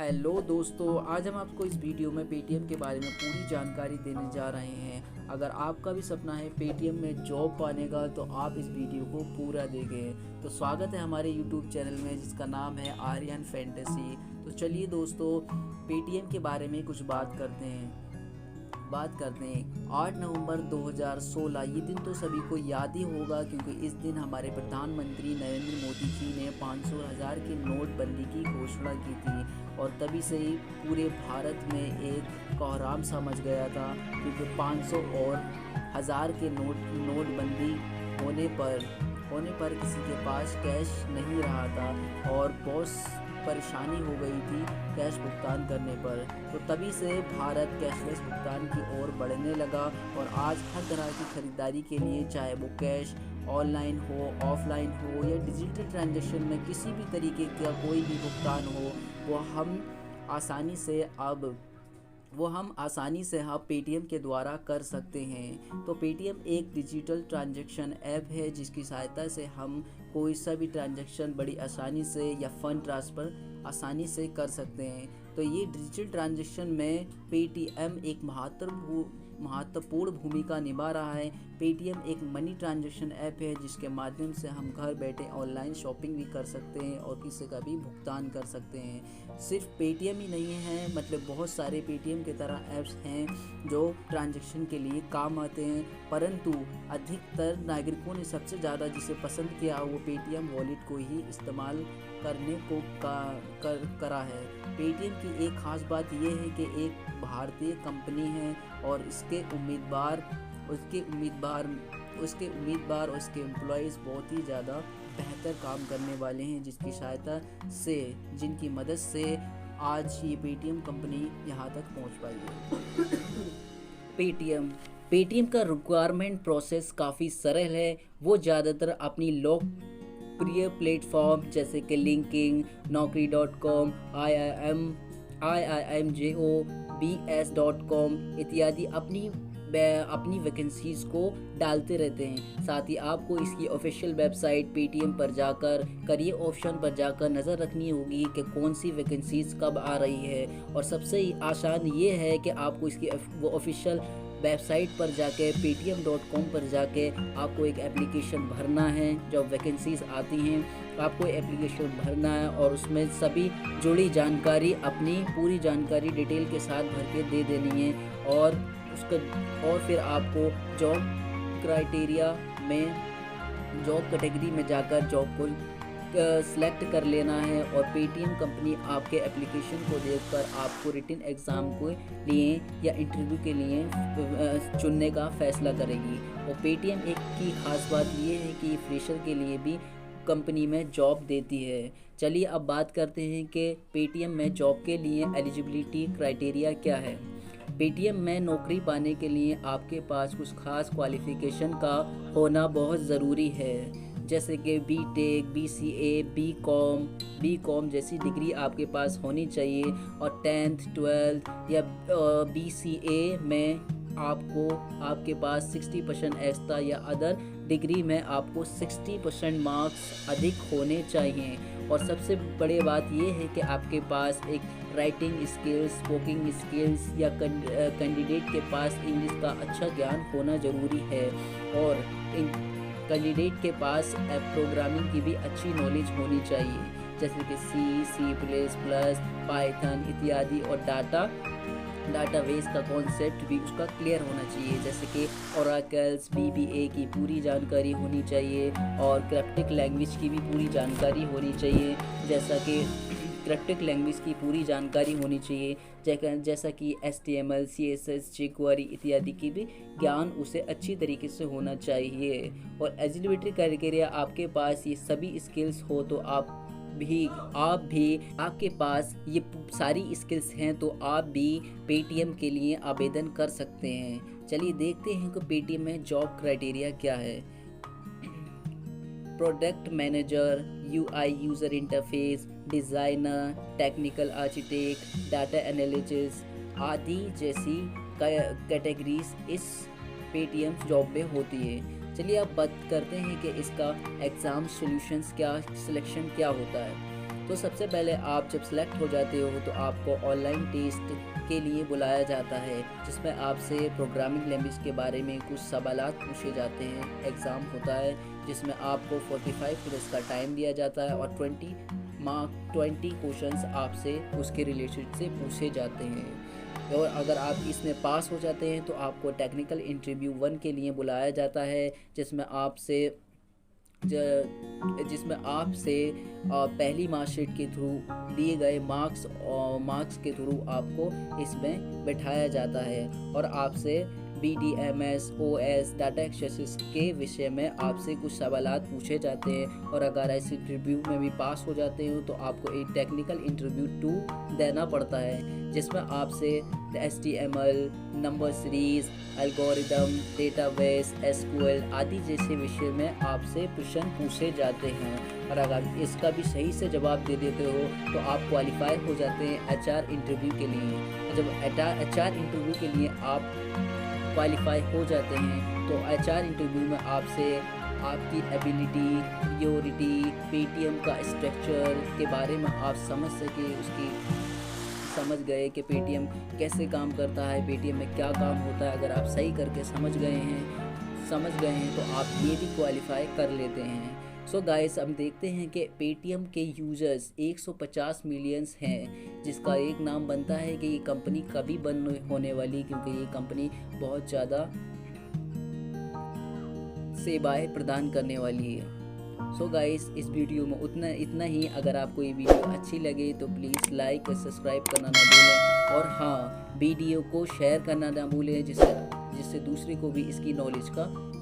Hello दोस्तों, आज हम आपको इस वीडियो में पेटीएम के बारे में पूरी जानकारी देने जा रहे हैं। अगर आपका भी सपना है पेटीएम में जॉब पाने का तो आप इस वीडियो को पूरा देखें। तो स्वागत है हमारे यूट्यूब चैनल में जिसका नाम है आर्यन फैंटेसी। तो चलिए दोस्तों, पेटीएम के बारे में कुछ बात करते हैं। 8 नवंबर 2016 ये दिन तो सभी को याद ही होगा, क्योंकि इस दिन हमारे प्रधानमंत्री नरेंद्र मोदी जी ने 500 हज़ार की नोटबंदी की घोषणा की थी और तभी से ही पूरे भारत में एक कोहराम सा मच गया था, क्योंकि 500 और हज़ार के नोटबंदी होने पर किसी के पास कैश नहीं रहा था और बहुत परेशानी हो गई थी कैश भुगतान करने पर। तो तभी से भारत कैशलेस भुगतान की ओर बढ़ने लगा और आज हर तरह की खरीदारी के लिए, चाहे वो कैश ऑनलाइन हो, ऑफलाइन हो या डिजिटल ट्रांजैक्शन में किसी भी तरीके का कोई भी भुगतान हो, वो हम आसानी से पेटीएम के द्वारा कर सकते हैं। तो पेटीएम एक डिजिटल ट्रांजैक्शन ऐप है जिसकी सहायता से हम कोई सा भी ट्रांजैक्शन बड़ी आसानी से या फंड ट्रांसफ़र आसानी से कर सकते हैं। तो ये डिजिटल ट्रांजैक्शन में पेटीएम एक महत्वपूर्ण भूमिका निभा रहा है। पेटीएम एक मनी ट्रांजैक्शन ऐप है जिसके माध्यम से हम घर बैठे ऑनलाइन शॉपिंग भी कर सकते हैं और किसी का भी भुगतान कर सकते हैं। सिर्फ पेटीएम ही नहीं है, मतलब बहुत सारे पेटीएम की तरह ऐप्स हैं जो ट्रांजैक्शन के लिए काम आते हैं, परंतु अधिकतर नागरिकों ने सबसे ज़्यादा जिसे पसंद किया वो पेटीएम वॉलेट को ही इस्तेमाल करने को करा है। पेटीएम की एक ख़ास बात यह है कि एक भारतीय कंपनी है और उसके उम्मीदवार और उसके एम्प्लॉयज़ बहुत ही ज़्यादा बेहतर काम करने वाले हैं, जिनकी मदद से आज ये पेटीएम कंपनी यहाँ तक पहुँच पाई है। पेटीएम का रिक्वायरमेंट प्रोसेस काफ़ी सरल है। वो ज़्यादातर अपनी लोकप्रिय प्लेटफॉर्म जैसे कि लिंकिंग, naukri.com, IIMJOBS.com इत्यादि अपनी वैकेंसीज़ को डालते रहते हैं। साथ ही आपको इसकी ऑफिशियल वेबसाइट पेटीएम पर जाकर करियर ऑप्शन पर जाकर नज़र रखनी होगी कि कौन सी वैकेंसीज़ कब आ रही है। और सबसे आसान ये है कि आपको इसकी वो ऑफिशियल वेबसाइट पर जाके paytm.com पर जाके आपको एक एप्लीकेशन भरना है। जब वैकेंसीज़ आती हैं आपको एप्लीकेशन भरना है और उसमें सभी जुड़ी जानकारी, अपनी पूरी जानकारी डिटेल के साथ भर के दे देनी है और फिर आपको जॉब कैटेगरी में जाकर जॉब को सेलेक्ट कर लेना है और पेटीएम कंपनी आपके एप्लीकेशन को देखकर आपको रिटन एग्ज़ाम के लिए या इंटरव्यू के लिए चुनने का फ़ैसला करेगी। और पेटीएम एक की ख़ास बात ये है कि फ्रेशर के लिए भी कंपनी में जॉब देती है। चलिए अब बात करते हैं कि पेटीएम में जॉब के लिए एलिजिबिलिटी क्राइटेरिया क्या है। पेटीएम में नौकरी पाने के लिए आपके पास कुछ खास क्वालिफ़िकेशन का होना बहुत ज़रूरी है, जैसे कि बीटेक, बीसीए, बीकॉम जैसी डिग्री आपके पास होनी चाहिए और 10th 12th या बीसीए में आपके पास 60% एक्स्ट्रा या अदर डिग्री में आपको 60% मार्क्स अधिक होने चाहिए। और सबसे बड़ी बात यह है कि आपके पास एक राइटिंग स्किल्स, स्पीकिंग स्किल्स या कैंडिडेट के पास इंग्लिश का अच्छा ज्ञान होना ज़रूरी है और कैंडिडेट के पास प्रोग्रामिंग की भी अच्छी नॉलेज होनी चाहिए, जैसे कि C++, पाइथन इत्यादि और डाटाबेस का कॉन्सेप्ट भी उसका क्लियर होना चाहिए, जैसे कि ओरेकल्स, VBA की पूरी जानकारी होनी चाहिए और क्रिप्टिक लैंग्वेज की भी पूरी जानकारी होनी चाहिए, जैसा कि HTML, CSS, jQuery इत्यादि की भी ज्ञान उसे अच्छी तरीके से होना चाहिए। और एलिजिबिलिटी क्राइटेरिया आपके पास ये सभी स्किल्स हो तो आपके पास ये सारी स्किल्स हैं तो आप भी पेटीएम के लिए आवेदन कर सकते हैं। चलिए देखते हैं कि पेटीएम में जॉब क्राइटेरिया क्या है। Product manager, UI user interface designer, technical architect, data analyst आदि जैसी कैटेगरीज इस पेटीएम जॉब में होती है। चलिए अब बात करते हैं कि इसका एग्ज़ाम सिलेक्शन क्या होता है। तो सबसे पहले आप जब सेलेक्ट हो जाते हो तो आपको ऑनलाइन टेस्ट के लिए बुलाया जाता है, जिसमें आपसे प्रोग्रामिंग लैंग्वेज के बारे में कुछ सवालात पूछे जाते हैं। एग्ज़ाम होता है जिसमें आपको 45 मिनट्स का टाइम दिया जाता है और 20 क्वेश्चंस आपसे उसके रिलेटेड से पूछे जाते हैं। और अगर आप इसमें पास हो जाते हैं तो आपको टेक्निकल इंटरव्यू 1 के लिए बुलाया जाता है, जिसमें आपसे पहली मार्कशीट के थ्रू दिए गए मार्क्स के थ्रू आपको इसमें बैठाया जाता है और आपसे BDMS, OS, डाटा एक्सेस के विषय में आपसे कुछ सवालात पूछे जाते हैं। और अगर ऐसे इंटरव्यू में भी पास हो जाते हो तो आपको एक टेक्निकल इंटरव्यू 2 देना पड़ता है, जिसमें आपसे HTML, number series, algorithm, database, SQL आदि जैसे विषय में आपसे प्रश्न पूछे जाते हैं। और अगर इसका भी सही से जवाब दे देते हो तो आप क्वालिफाई हो जाते हैं HR इंटरव्यू के लिए। जब HR इंटरव्यू के लिए आप क्वालिफाई हो जाते हैं तो HR इंटरव्यू में आपसे आपकी एबिलिटी, प्रियोरिटी, पेटीएम का स्ट्रक्चर के बारे में आप समझ गए कि पेटीएम कैसे काम करता है, पेटीएम में क्या काम होता है। अगर आप सही करके समझ गए हैं तो आप ये भी क्वालिफाई कर लेते हैं। सो गाइस, हम देखते हैं कि पेटीएम के यूज़र्स 150 मिलियंस हैं, जिसका एक नाम बनता है कि ये कंपनी कभी बंद होने वाली, क्योंकि ये कंपनी बहुत ज़्यादा सेवाएं प्रदान करने वाली है। सो गाइस, इस वीडियो में इतना ही। अगर आपको ये वीडियो अच्छी लगे तो प्लीज़ लाइक और सब्सक्राइब करना ना भूलें, और हाँ, वीडियो को शेयर करना ना भूलें, जिससे दूसरे को भी इसकी नॉलेज का